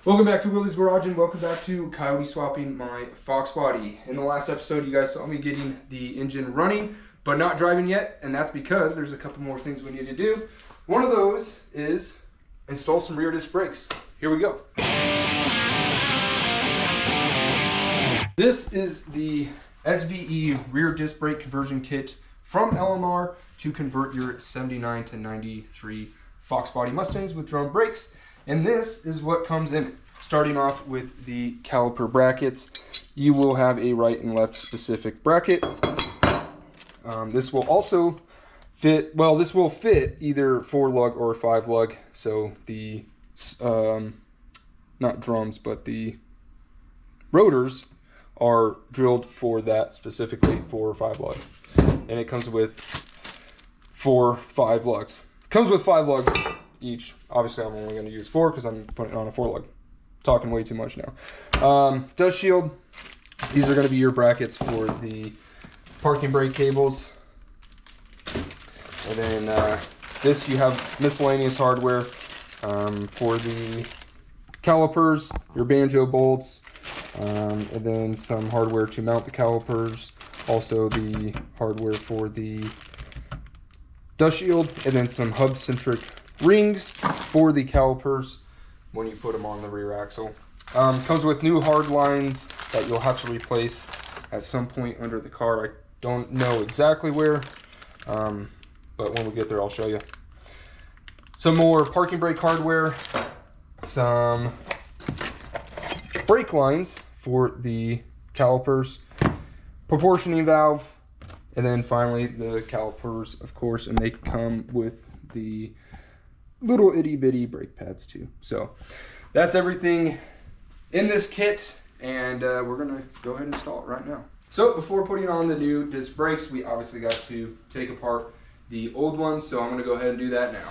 Welcome back to Willie's Garage and welcome back to Coyote swapping my Foxbody. In the last episode, you guys saw me getting the engine running, but not driving yet, and that's because there's a couple more things we need to do. One of those is install some rear disc brakes. Here we go. This is the SVE rear disc brake conversion kit from LMR to convert your 79 to 93 Foxbody Mustangs with drum brakes. And this is what comes in it. Starting off with the caliper brackets, you will have a right and left specific bracket. This will also fit, well, this will fit either 4-lug or 5-lug. So the, not drums, but the rotors are drilled for that specifically for 5-lug. And it comes with 5 lugs. Comes with 5 lugs each. Obviously, I'm only going to use 4 because I'm putting it on a 4-lug. Talking way too much now. Dust shield. These are going to be your brackets for the parking brake cables. And then this, you have miscellaneous hardware for the calipers, your banjo bolts, and then some hardware to mount the calipers. Also the hardware for the dust shield, and then some hub-centric rings for the calipers when you put them on the rear axle. Comes with new hard lines that you'll have to replace at some point under the car. I don't know exactly where, but when we get there I'll show you. Some more parking brake hardware, some brake lines for the calipers, proportioning valve, and then finally the calipers, of course, and they come with the little itty bitty brake pads too. So that's everything in this kit, and we're gonna go ahead and install it right now. So before putting on the new disc brakes, we obviously got to take apart the old ones, so I'm gonna go ahead and do that now.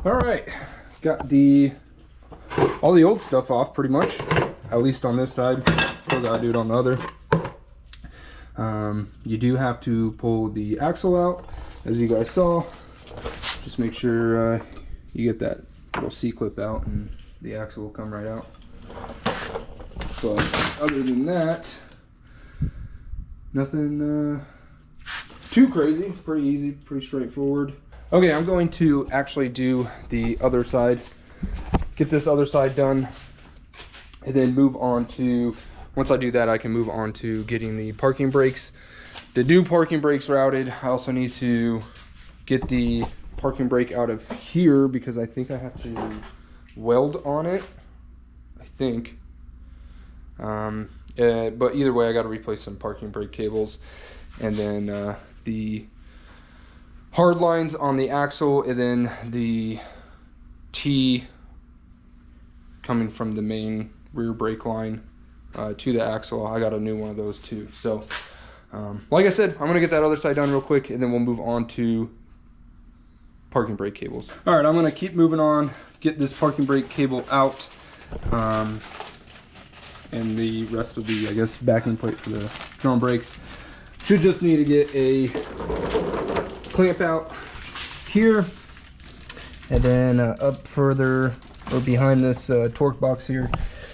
All right, got all the old stuff off pretty much, at least on this side. Still gotta do it on the other. You do have to pull the axle out, as you guys saw. Just make sure you get that little C-clip out and the axle will come right out. But other than that, nothing too crazy. Pretty easy, pretty straightforward. Okay, I'm going to actually do the other side, get this other side done, and then move on to, once I do that, I can move on to getting the parking brakes, the new parking brakes routed. I also need to get the parking brake out of here because I think I have to weld on it. I think. But either way, I got to replace some parking brake cables, and then the hard lines on the axle, and then the T coming from the main rear brake line to the axle. I got a new one of those too. So like I said, I'm gonna get that other side done real quick, and then we'll move on to parking brake cables. All right, I'm gonna keep moving on, get this parking brake cable out, and the rest of the, I guess, backing plate for the drum brakes. Should just need to get a clamp out here, and then up further or behind this torque box here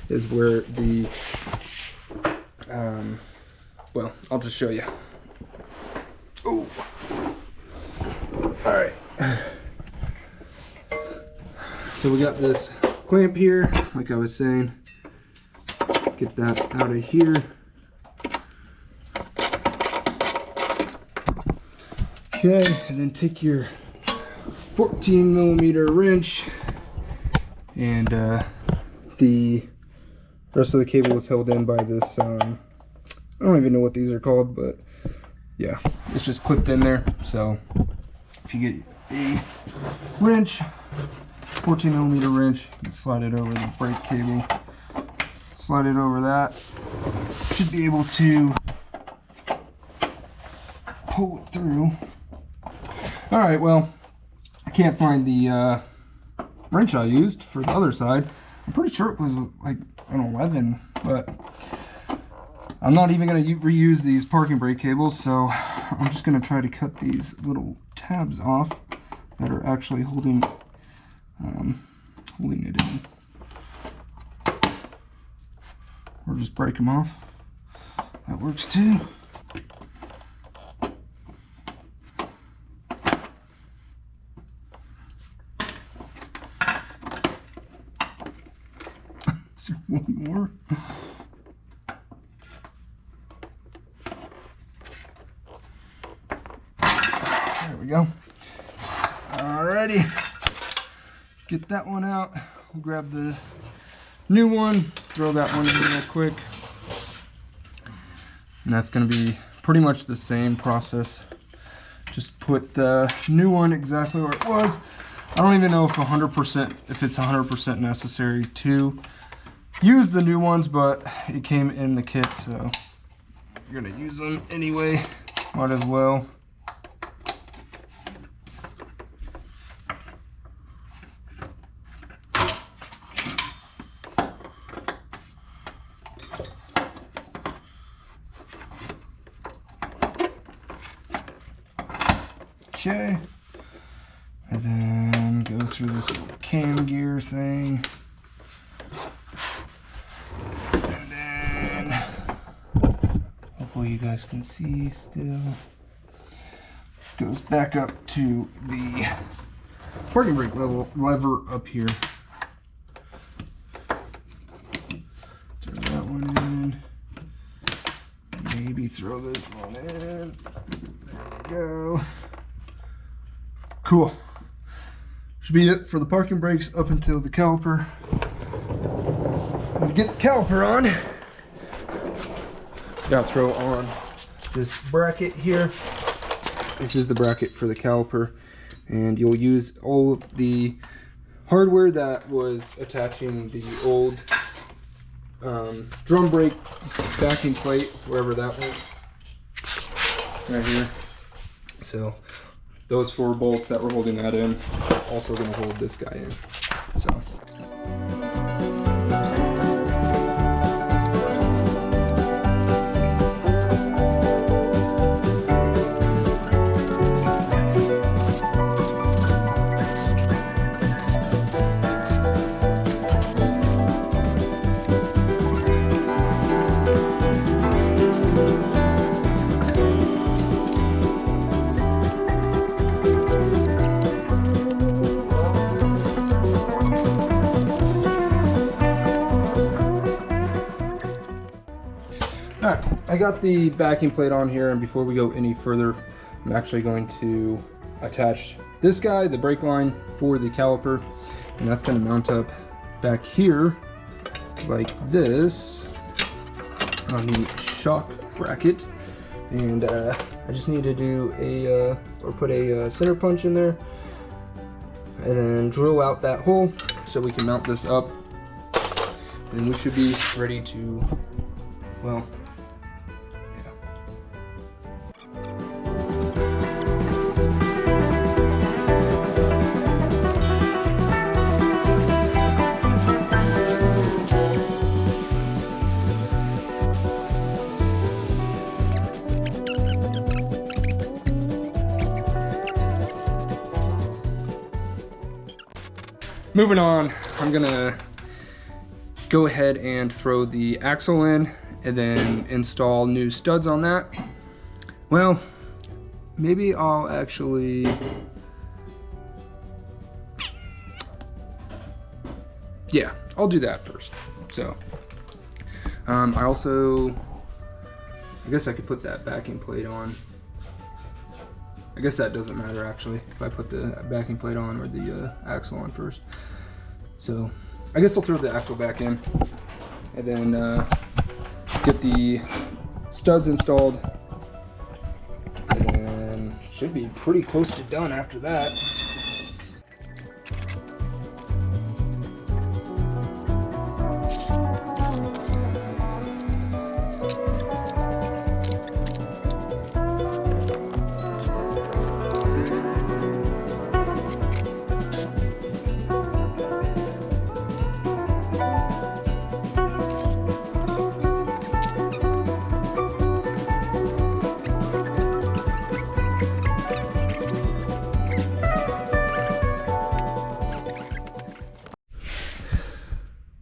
is where the well, I'll just show you. Oh, all right. So we got this clamp here, like I was saying. Get that out of here. Okay, and then take your 14mm wrench, and the rest of the cable is held in by this, I don't even know what these are called, but yeah, it's just clipped in there. So if you get a wrench, 14mm wrench, you can slide it over the brake cable. Slide it over that. Should be able to pull it through. All right, well, I can't find the wrench I used for the other side. I'm pretty sure it was like an 11, but I'm not even going to reuse these parking brake cables, so I'm just going to try to cut these little tabs off that are actually holding it in. Or just break them off. That works too. Is there one more? There we go. Alrighty. Get that one out. We'll grab the new one, throw that one in real quick. And that's going to be pretty much the same process. Just put the new one exactly where it was. I don't even know if it's 100% necessary to use the new ones, but it came in the kit, so you're going to use them anyway. Might as well. Okay, and then go through this little cam gear thing, and then hopefully you guys can see still. Goes back up to the parking brake lever up here. Throw that one in. Maybe throw this one in. There we go. Cool. Should be it for the parking brakes up until the caliper. And to get the caliper on, gotta throw on this bracket here. This is the bracket for the caliper, and you'll use all of the hardware that was attaching the old drum brake backing plate, wherever that went, right here. So those 4 bolts that were holding that in, also going to hold this guy in. So. Alright, I got the backing plate on here, and before we go any further, I'm actually going to attach this guy, the brake line for the caliper, and that's going to mount up back here like this on the shock bracket. And I just need to do or put a center punch in there and then drill out that hole so we can mount this up, and we should be ready to, well, yeah. Moving on, I'm gonna go ahead and throw the axle in and then install new studs on that. Well, maybe I'll actually, yeah, I'll do that first. So, I guess I could put that backing plate on. I guess that doesn't matter actually, if I put the backing plate on or the axle on first. So I guess I'll throw the axle back in and then get the studs installed, and then should be pretty close to done after that.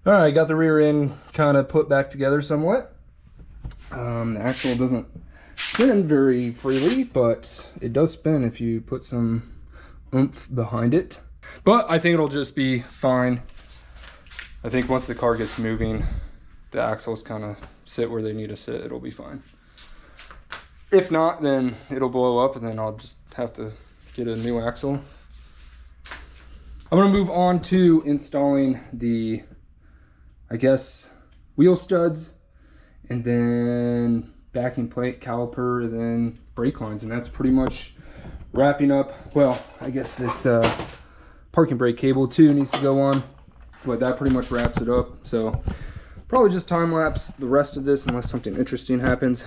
All right, got the rear end kind of put back together somewhat. The axle doesn't spin very freely, but it does spin if you put some oomph behind it. But I think it'll just be fine. I think once the car gets moving, the axles kind of sit where they need to sit, it'll be fine. If not, then it'll blow up and then I'll just have to get a new axle. I'm gonna move on to installing the, I guess, wheel studs, and then backing plate, caliper, and then brake lines, and that's pretty much wrapping up. Well, I guess this parking brake cable too needs to go on, but that pretty much wraps it up. So probably just time lapse the rest of this unless something interesting happens.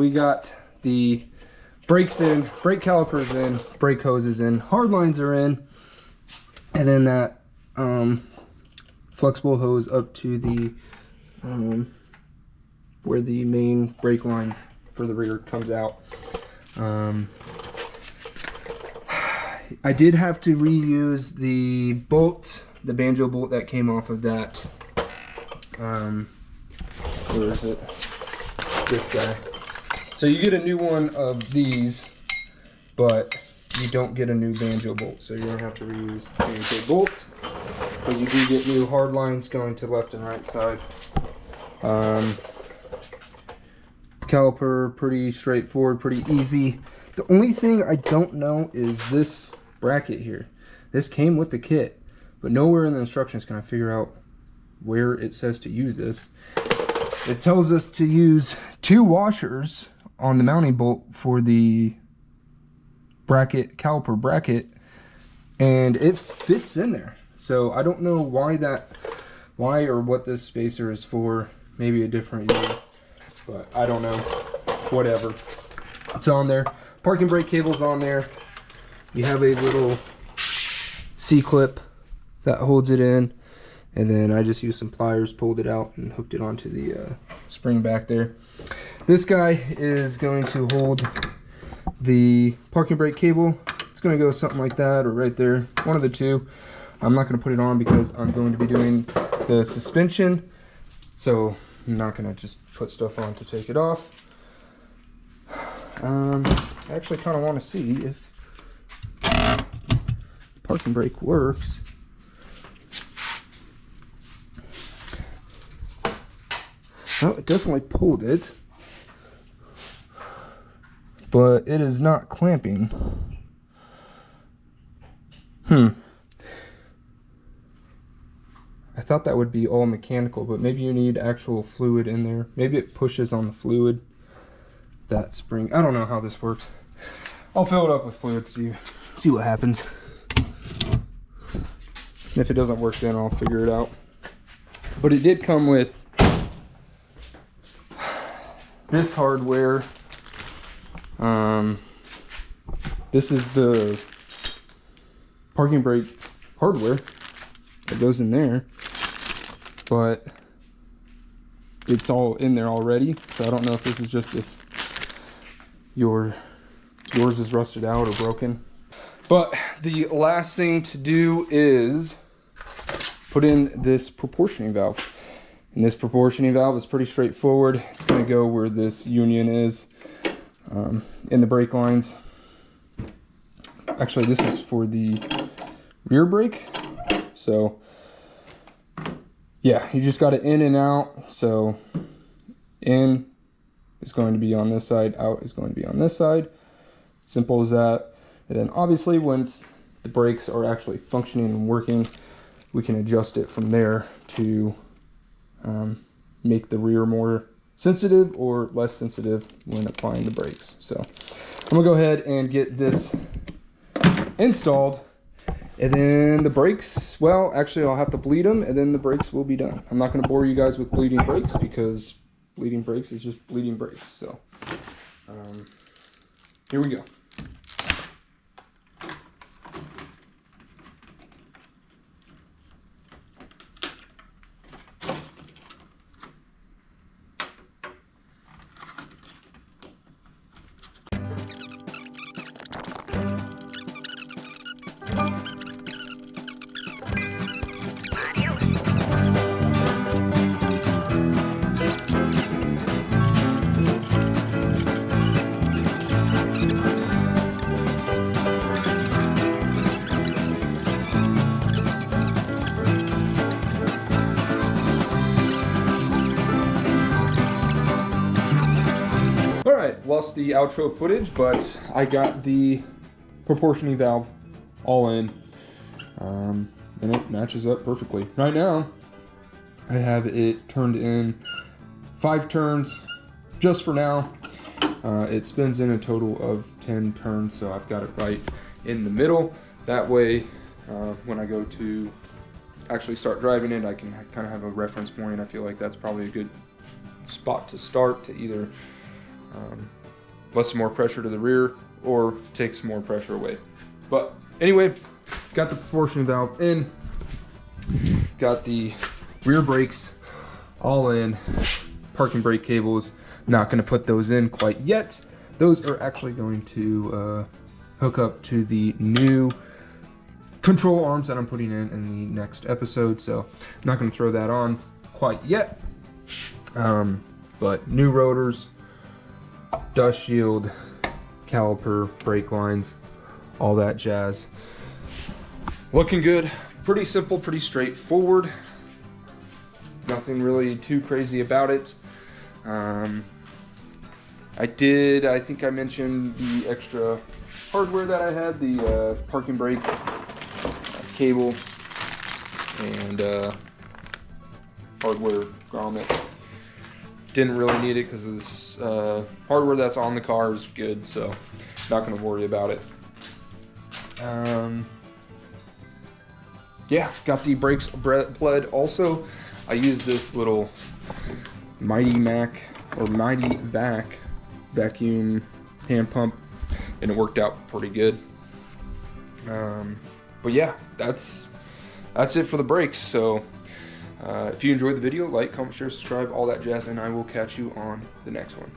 we got the brakes in, brake calipers in, brake hoses in, hard lines are in, and then that flexible hose up to the where the main brake line for the rear comes out. I did have to reuse the bolt, the banjo bolt that came off of that. Where is it? This guy. So you get a new one of these, but you don't get a new banjo bolt. So you're gonna have to reuse the banjo bolt. But you do get new hard lines going to left and right side. Caliper, pretty straightforward, pretty easy. The only thing I don't know is this bracket here. This came with the kit, but nowhere in the instructions can I figure out where it says to use this. It tells us to use 2 washers on the mounting bolt for the bracket, caliper bracket, and it fits in there. So I don't know why or what this spacer is for. Maybe a different year, but I don't know. Whatever. It's on there. Parking brake cable's on there. You have a little C-clip that holds it in, and then I just used some pliers, pulled it out, and hooked it onto the spring back there. This guy is going to hold the parking brake cable. It's going to go something like that or right there, one of the two. I'm not going to put it on because I'm going to be doing the suspension, so I'm not going to just put stuff on to take it off. I actually kind of want to see if parking brake works. Oh, it definitely pulled it, but it is not clamping. I thought that would be all mechanical, but maybe you need actual fluid in there. Maybe it pushes on the fluid, that spring. I don't know how this works. I'll fill it up with fluid, see what happens. If it doesn't work, then I'll figure it out. But it did come with this hardware. This is the parking brake hardware that goes in there, but it's all in there already. So I don't know if this is just if yours is rusted out or broken. But the last thing to do is put in this proportioning valve. And this proportioning valve is pretty straightforward. It's going to go where this union is in the brake lines. Actually, this is for the rear brake. So yeah, you just got it in and out. So in is going to be on this side, out is going to be on this side. Simple as that. And then obviously once the brakes are actually functioning and working, we can adjust it from there to make the rear more sensitive or less sensitive when applying the brakes. So I'm gonna go ahead and get this installed, and then the brakes, well, actually I'll have to bleed them, and then the brakes will be done. I'm not gonna bore you guys with bleeding brakes because bleeding brakes is just bleeding brakes. So here we go. Alright, lost the outro footage, but I got the proportioning valve all in, and it matches up perfectly. Right now, I have it turned in 5 turns, just for now. It spins in a total of 10 turns, so I've got it right in the middle. That way, when I go to actually start driving it, I can kind of have a reference point. I feel like that's probably a good spot to start to either less more pressure to the rear or takes more pressure away. But anyway, got the proportion valve in, got the rear brakes all in, parking brake cables, not going to put those in quite yet. Those are actually going to hook up to the new control arms that I'm putting in the next episode, so I'm not going to throw that on quite yet. But new rotors, dust shield, caliper, brake lines, all that jazz. Looking good. Pretty simple, pretty straightforward. Nothing really too crazy about it. I think I mentioned the extra hardware that I had, the parking brake cable and hardware grommet. Didn't really need it because this hardware that's on the car is good, so not going to worry about it. Yeah, got the brakes bled also. I used this little Mighty Vac vacuum hand pump, and it worked out pretty good. But yeah, that's it for the brakes. So if you enjoyed the video, like, comment, share, subscribe, all that jazz, and I will catch you on the next one.